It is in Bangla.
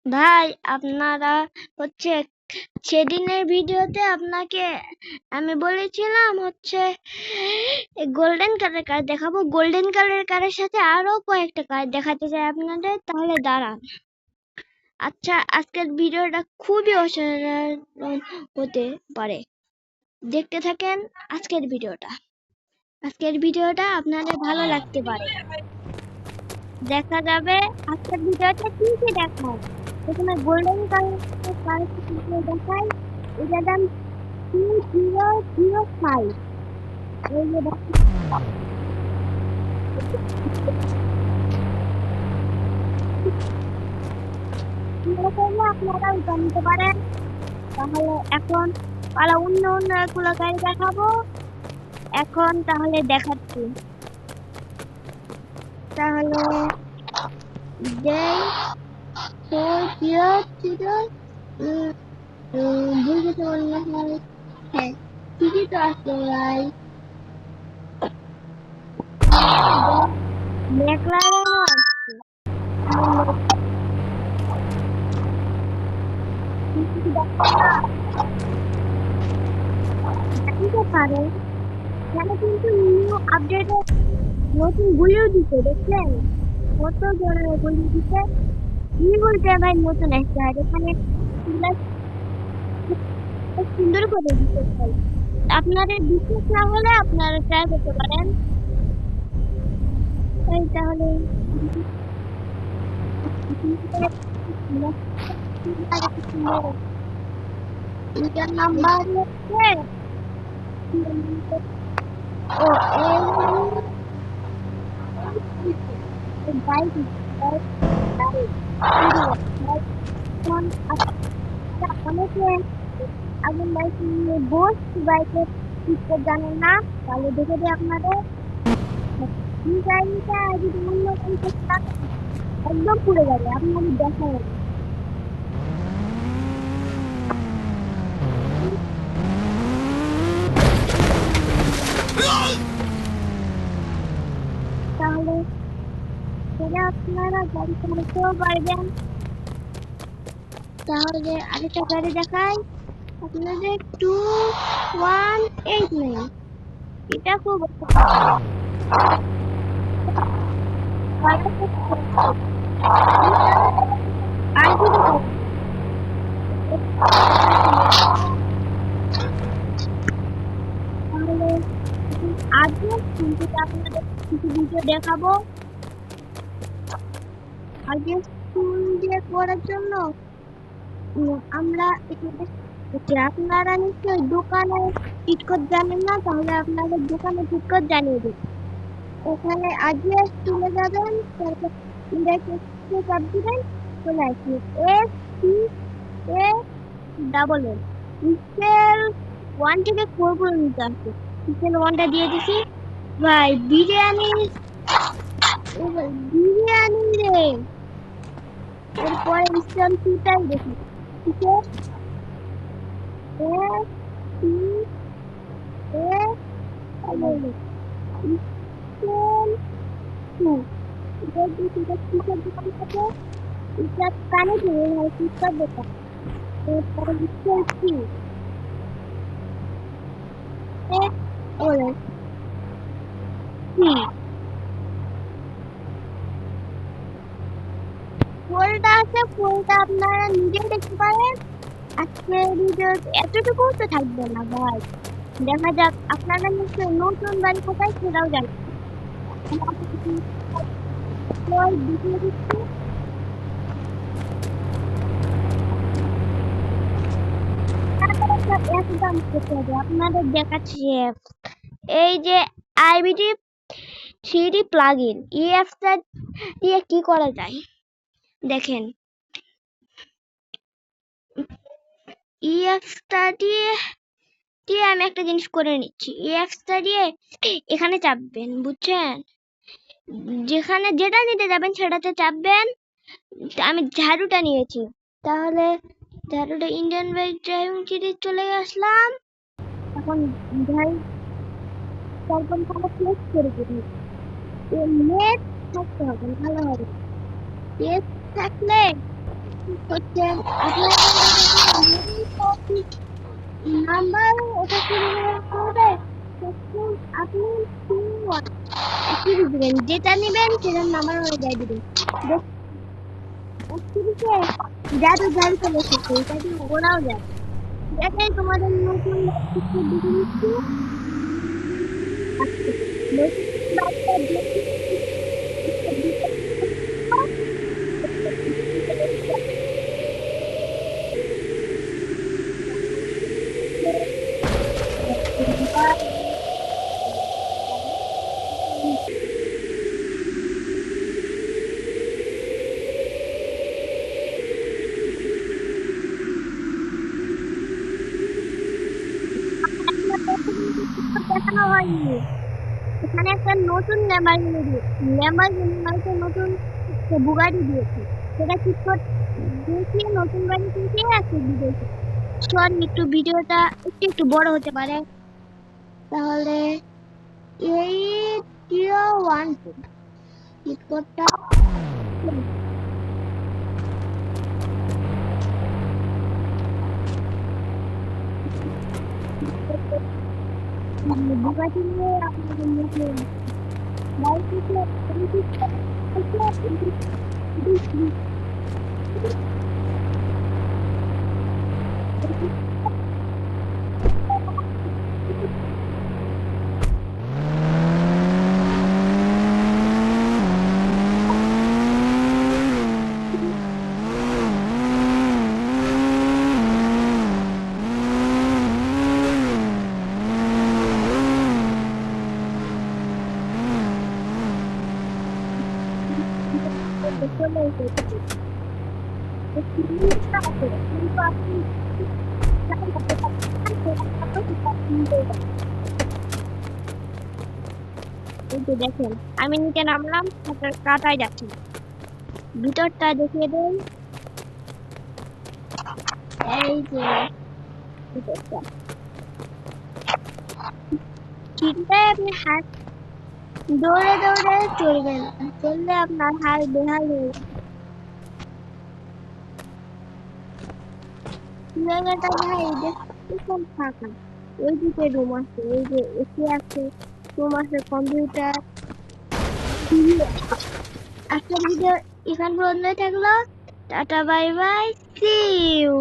ভাই আপনারা হচ্ছে সেদিনের ভিডিওতে আপনাকে আমি বলেছিলাম হচ্ছে গোল্ডেন কালার কার দেখাবো। গোল্ডেন কালার কারের সাথে আরো কয়েকটা কার দেখাতে চাই আপনাদের, তাহলে দাঁড়ান। আচ্ছা, আজকের ভিডিওটা খুবই অসাধারণ হতে পারে, দেখতে থাকেন আজকের ভিডিওটা। আজকের ভিডিওটা আপনাদের ভালো লাগতে পারে। দেখা যাবে আজকের ভিডিওতে কি কি দেখায়। প্রথমে গোল্ডেন কালার দেখায়, এটার দাম 2005। এই যে আপনারাও জানতে পারেন। তাহলে এখন পালা অন্য অন্য এগুলো গাড়ি দেখাবো। এখন তাহলে দেখাচ্ছি। তাহলে বুঝতে পারলাম না। হ্যাঁ, ঠিকই তো আসলো ভাই। ম্যাকলারেনও আসছে। দিতে পারে, এখানে কিন্তু নিউ আপডেটে নতুন গুলিও দিতে দেখলেন, কত ধরনের গুলি দিতে। কি বলতে ভাই নতুন একটা এখানে সুন্দর করে দিতে চাই। আপনাদের বিশ্বাস না হলে আপনারা ট্রাই করতে পারেন। তাই তাহলে এটার নাম্বার হচ্ছে ও এই বাইক অনেকে আগুন বাইক নিয়ে বস বাইকের ঠিক জানেন না, তাহলে দেখে দিই আপনাদের। এই গাড়িটা যদি অন্য গাড়িতে একদম পুড়ে যাবে, আপনাদের দেখা যাবে। তাহলে সেটা আপনারা গাড়ি চালাতেও পারবেন। তাহলে আরেকটা গাড়ি দেখাই আপনাদের, 2189। এটা খুব আজকে কিন্তু আপনাদের কিছু ভিডিও দেখাবো। আগে স্কুল দিয়ে করার জন্য আমরা আপনারা নিশ্চয়ই দোকানে টিটকট জানেন না, তাহলে আপনাদের দোকানে টিটকট জানিয়ে দিন। ওখানে আগে চলে যাবেন, তারপর ইন্ডাইরেক্ট চাপ দিবেন, চলে আসবে SCA স্কেল 1 থেকে 4 পর্যন্ত আছে। স্কেল 1টা দিয়ে দিছি ভাই। বিরিয়ানি রে, এরপরে স্কেল 2টাই দেখি। ঠিক আছে, কানে দেখা ফুলটা আছে, ফুলটা আপনারা নিজে দেখতে পারেন। আজকে ভিডিও এতটুকু তো থাকবে না ভাই, দেখা যাক। আপনারা নিশ্চয়ই নতুন বাড়ি কোথায় সেটাও জানেন। আপনাদের দেখাচ্ছি এই যে আইবিডি 3D প্লাগইন। এই অ্যাপটা দিয়ে কি করা যায় দেখেন। এই অ্যাপটা দিয়ে আমি একটা জিনিস করে নিচ্ছি। এই অ্যাপটা দিয়ে এখানে চাপবেন, বুঝছেন? যেখানে যেটা নিতে যাবেন সেটাতে চাপবেন। আমি ঝাড়ুটা নিয়েছি, তাহলে ঝাড়ুটা ইন্ডিয়ান বাইক ড্রাইভিং সিরিজ চলে আসলাম। এখন ঝাড়ু তারপর প্লেস করে দিন। নেট থাকতে হবে, ভালো হবে। নেট থাকলে হচ্ছে আপনার নাম্বার ওটা করবে তখন আপনি কি দিবেন, যেটা নেবেন সেটার নাম্বার ওরা দিয়ে দিবেন। যাদের গাড়ি চলে এসেছে এটা দিয়ে ওরাও যায়। দেখেন তোমাদের নতুন দেখানো হয়নি। এখানে একটা নতুন ল্যাম্বরগিনি নতুন বুগাটি দিয়েছে, সেটা ঠিক করে দেখিয়ে নতুন গাড়ি থেকে আছে বিদেশে। সরি একটু ভিডিওটা একটু বড় হতে পারে, তাহলে এই টিও 1 হিট কোডটা বুগাটি নিয়ে আপনাদের মুখে চলে এসেছে। দেখেন আমি নিচে নামলাম, কাটাই যাচ্ছি, ভিতরটা দেখিয়ে দেন। এই যে ভিতরটা চিন্তায় আপনি হাত দৌড়ে দৌড়ে চলবেন, চললে আপনার হাত বেহাল হয়ে যাবে। জায়গাটা ভাই দেখুন ফাঁকা, ওইদিকে রুম আছে, ওই যে এসি আছে, রুম আছে, কম্পিউটার। আজকের ভিডিও এখান পর্যন্ত থাকলো। Tata bye bye, see you.